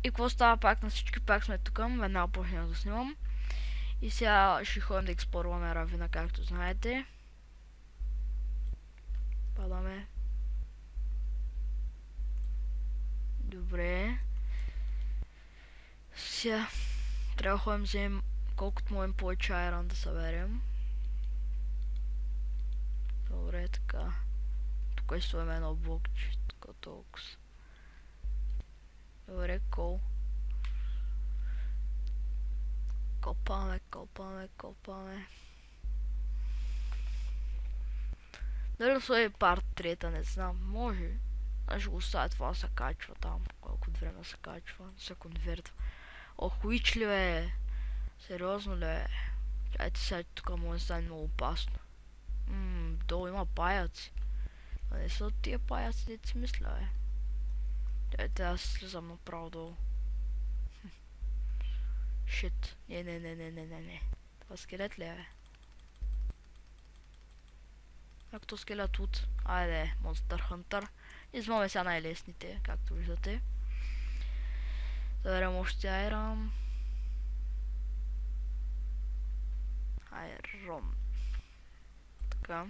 И какво става пак на всички? Пак сме тук, веднага почнем да снимам. И сега ще ходим да експлорваме равина, както знаете. Падаме. Добре. Сега трябва да ходим да вземем колкото можем повече айрон да съберем. Добре, така. Тук ще сложим едно блокче. Тук толкова. Добре, кол. Копаме. Дали да сложи парт трета, не знам. Може. Аз ще го оставя това да се качва там. Колко време се качва. Се конвертва. Ох, уич ли бе? Сериозно ли бе? Чайте сега, тук може да стане много опасно. Долу има паяци. А не са от тия паяци, дето си мисля, бе. Чайте, аз слизам направо долу. Шит. Не. Това скелет ли е, бе? Както скелет от... Айде, Monster Hunter. Измаме сега най-лесните, както виждате. Заберем още айрон. Айрон. Така.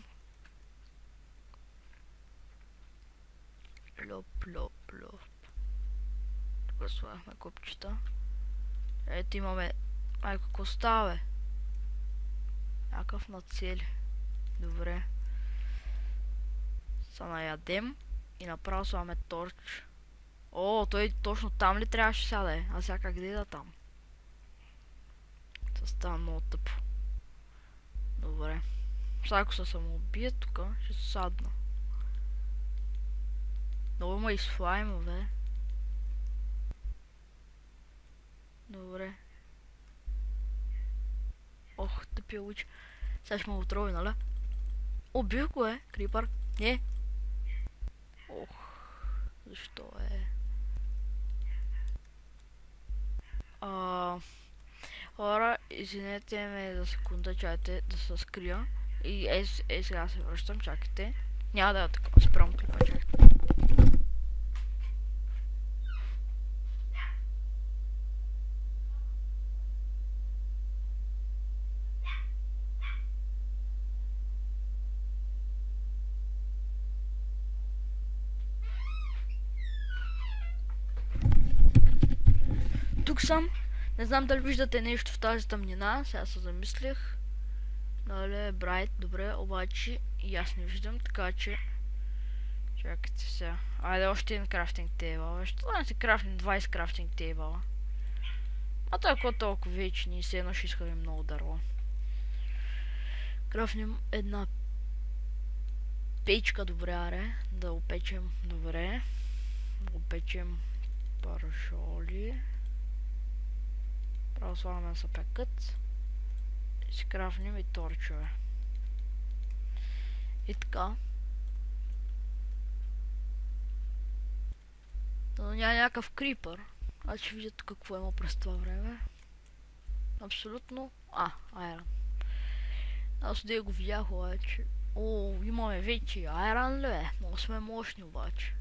Плоп. Тук слагахме копчета. Ето имаме... Майко, какво става, бе? Някакъв на цели. Добре. Са наядем и направо слагаме торч. О, той точно там ли трябваше сега да е? А сега как да там? Това става много тъпо. Добре. Сега ако се самоубие тук, ще се садна. Много има и слаймове. Добре. Ох, тъпия луч. Сега ще ме отрови, нали? Убих го, крипър. Не. Ох. Защо е? Хора, извинете ме за секунда, чакайте да се скрия. И сега се връщам, чакайте. Няма да така спрям клипа, чакайте. Тук съм. Не знам дали виждате нещо в тази тъмнина. Сега се замислих. Нали, брайт, добре, обаче и аз не виждам, така че... Чакайте сега. Айде още един крафтинг тейбъл. Ще да не се крафтим 20 крафтинг тейбъла. А той ако толкова вечни и все едно ще искаме много дърво. Крафнем една печка, добре, аре. Да опечем, добре. Да опечем парашоли. Право слагаме да се пекат. И си крафнем и торчове. И така. Но няма някакъв крипър. Аз ще видя тук какво има през това време. Абсолютно. Айрон. Аз да го видях обаче. О, имаме вече айрон ли бе? Много сме мощни обаче.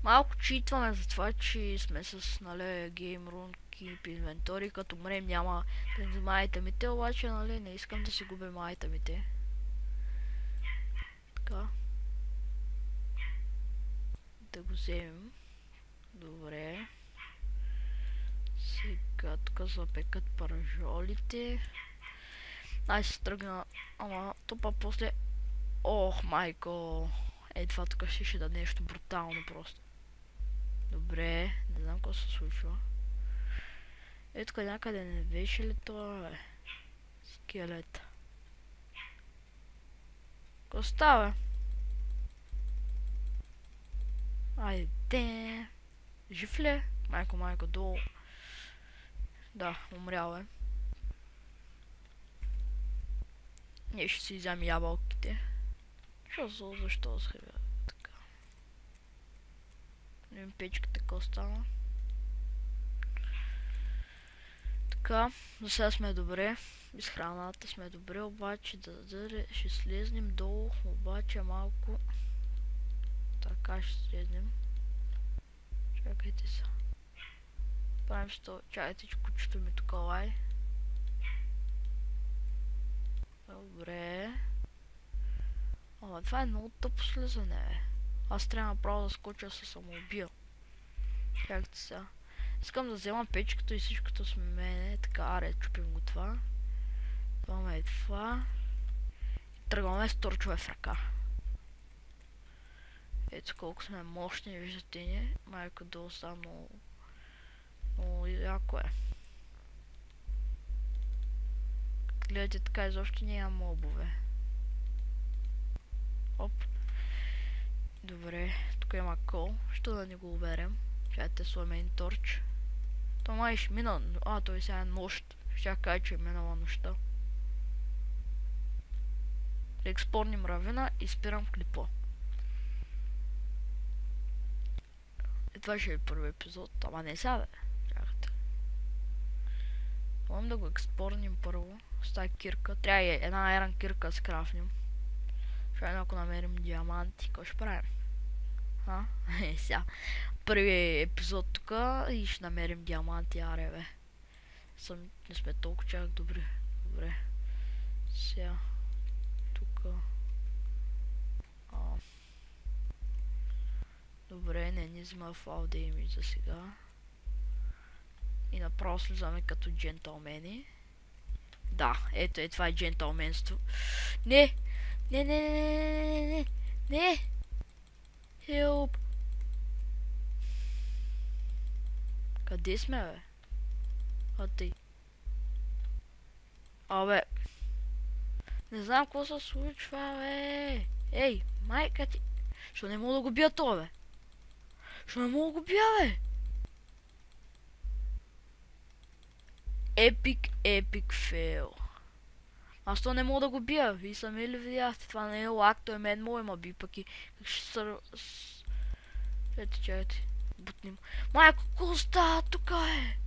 Малко читваме за това, че сме с, нали, Game Run Keep Inventory, като мрем няма да взема айтемите, обаче, нали, не искам да си губим айтемите. Така. Да го вземем. Добре. Сега тук запекат паражолите. Аз се тръгна, ама топа после... Ох, майко! Това тук ще даде нещо брутално просто. Добре, не знам какво се случва. Тук някъде не беше ли това, бе? Скелет. Какво става? Айде. Жив ли? Майко, долу. Да, умрял е. Ние ще си вземем ябълките. Защо схребя така? Не им печката какво стана. Така, за сега сме добре. Без храната сме добре, обаче ще слезнем долу, обаче малко Така ще слезнем. Чакайте се. Правим що. Чакайте, че кучето ми тук лай. Добре. Ама това е много тъпо слизане, бе. Аз трябва направо да скоча се самоубия. Чакайте сега. Искам да взема печката и всичкото с мене. Така, аре, чупим го това. Това е това. И тръгваме с торчове в ръка. Ето колко сме мощни, виждате ни. Майко долу става много яко е. Гледайте, така изобщо няма мобове. Оп. Добре, тук има кол. Що да не го уверим? Чайте сложим един торч. То май ще мина. Той сега е нощ. Ще кажа, че е минала нощта. Експорним равина и спирам клипа. И това ще е първи епизод. Ама не сега, бе. Чакайте. Можем да го експорним първо. С тази кирка. Трябва и една айрон кирка да скрафнем. Ще ако намерим диаманти, какво ще правим? Сега. Първи епизод тук и ще намерим диаманти, аре бе. Не сме толкова чак добри. Добре. Сега. Тук. Добре, не взима фал да им за сега. И направо слизаме като джентълмени. Да, ето това е джентълменство. Не! Не! Help! Къде сме, бе? Тъй. Абе. Не знам какво се случва, бе. Ей, майка ти. Що не мога да го бия това, бе? Що не мога да го бия, бе? Епик фейл. Аз то не мога да го бия. Вие сами ли видяхте? Това не е лак, той мен му има би пък и... Чайте. Бутнем. Майко, какво става тук, е?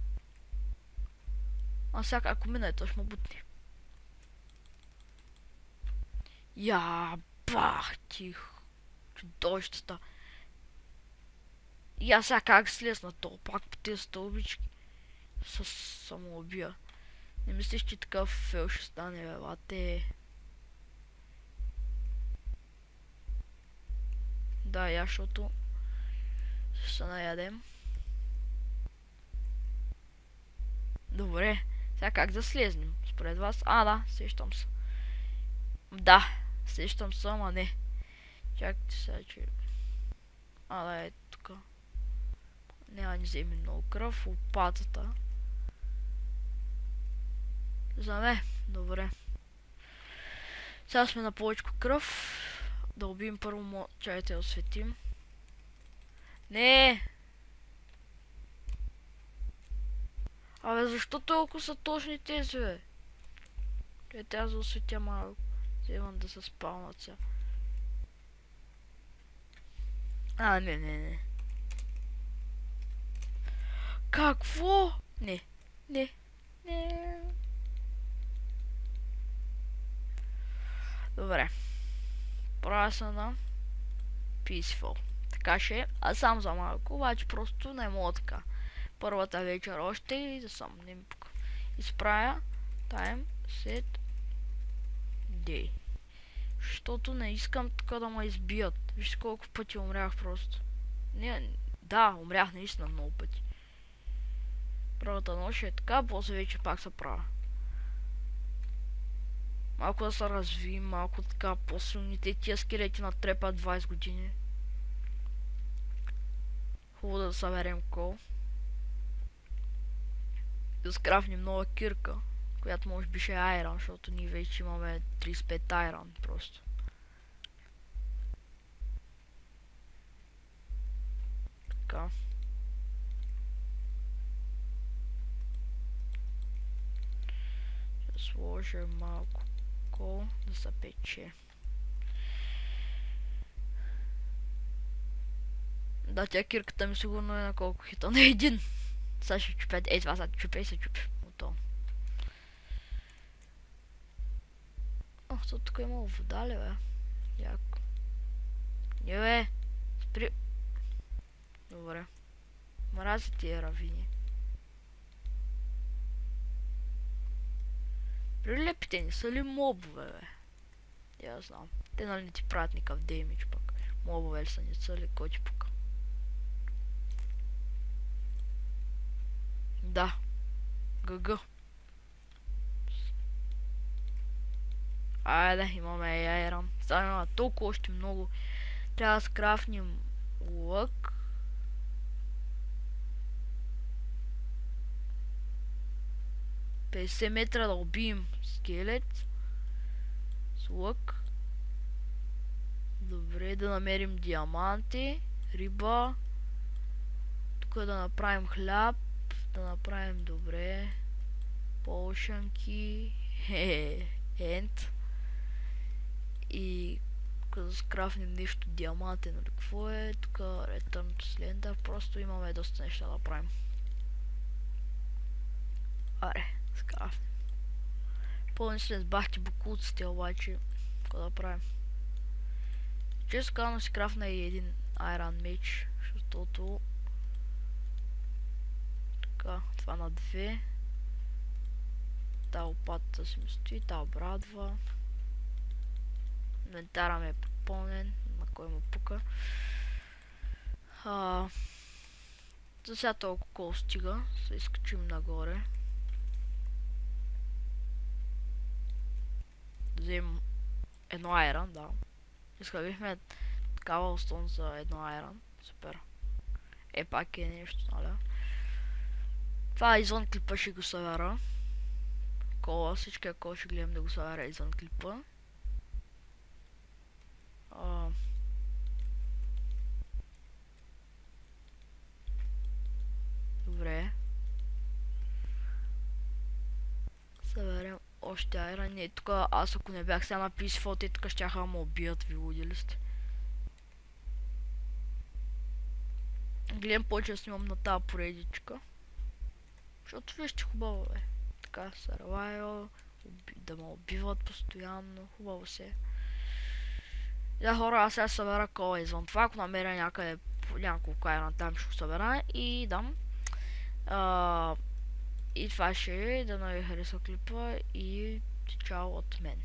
А сега ако мина той ще му бутни. Бах ти. Чудовищата. И аз сега как слезна то? Пак по тези стълбички. С самоубия. Не мислиш, че такъв фейл ще стане, бе, лате. Да, я, защото ще се наядем. Добре, сега как да слезнем? Според вас? Да, сещам се. Да, сещам се, ама не. Чакайте сега, че... Да, е тук. Няма ни вземи много кръв, лопатата. Заме, добре. Сега сме на повече кръв. Да убием първо, чайте да осветим. Не! Абе, защо толкова са точни тези, бе? Чайте аз да осветя малко. Вземам да се спалнат сега. Не. Какво? Не. Добре. Правя се на Peaceful. Така ще е. Аз сам за малко, обаче просто не мога така. Първата вечер още и да съм не ми пука. Изправя Time Set Day. Защото не искам така да ме избият. Вижте колко пъти умрях просто. Да, умрях наистина много пъти. Първата нощ е така, после вече пак се правя. Малко да се развием, малко така по-силните тия скелети натрепат 20 години. Хубаво да съберем кол. Да скрафнем нова кирка, която може би ще е айрон, защото ние вече имаме 35 айрон просто. Така. Ще сложа малко кол да се пече. Да, тя кирката ми сигурно е на колко хита? На един! Сега ще чупя. Това сега чупя и се чупя. Готово. То тук има вода ли, бе? Яко. Не, бе. Спри... Добре. Мразя тия равини. Прилепите не са ли мобове, бе? Я знам. Те нали не ти правят никакъв демидж пък. Мобове ли са, не са ли, кой ти пука? Да. ГГ. Айде, имаме айрон. Сега има толкова още много. Трябва да скрафнем лък. Петдесет метра да убием скелет. С лък. Добре, да намерим диаманти. Риба. Тук да направим хляб. Да направим добре. Полшанки. Ент. И да скрафнем нещо диамантен или какво е. Тук Return to Slender. Просто имаме доста неща да правим. Аре, скрафнем. Пълни след бахти букуците, обаче какво да правим? Често казано си крафна и един Iron Mage, защото така, това на 2. Та лопата си ми стои, та обрадва. Инвентара ми е попълнен, на кой му пука. За сега толкова кол стига, се изкачим нагоре. Вземем едно Iron, да. Изхабихме такава остон за едно Iron. Супер. Е, пак е нещо, нали? Това извън клипа ще го събера. Кола, всички кола ще гледам да го събера извън клипа. Добре. Съберем още айрон. Не, тук аз ако не бях сега на Peaceful, те тук щяха да ме убият, ви луди ли сте? Гледам повече да снимам на тази поредичка. Защото вижте хубаво е. Така, survival, да ме убиват постоянно, хубаво се. Да, хора, аз сега събера кола извън това, ако намеря някъде няколко айрон, там ще го събера и дам. И това ще е, да ви хареса клипа и чао от мен.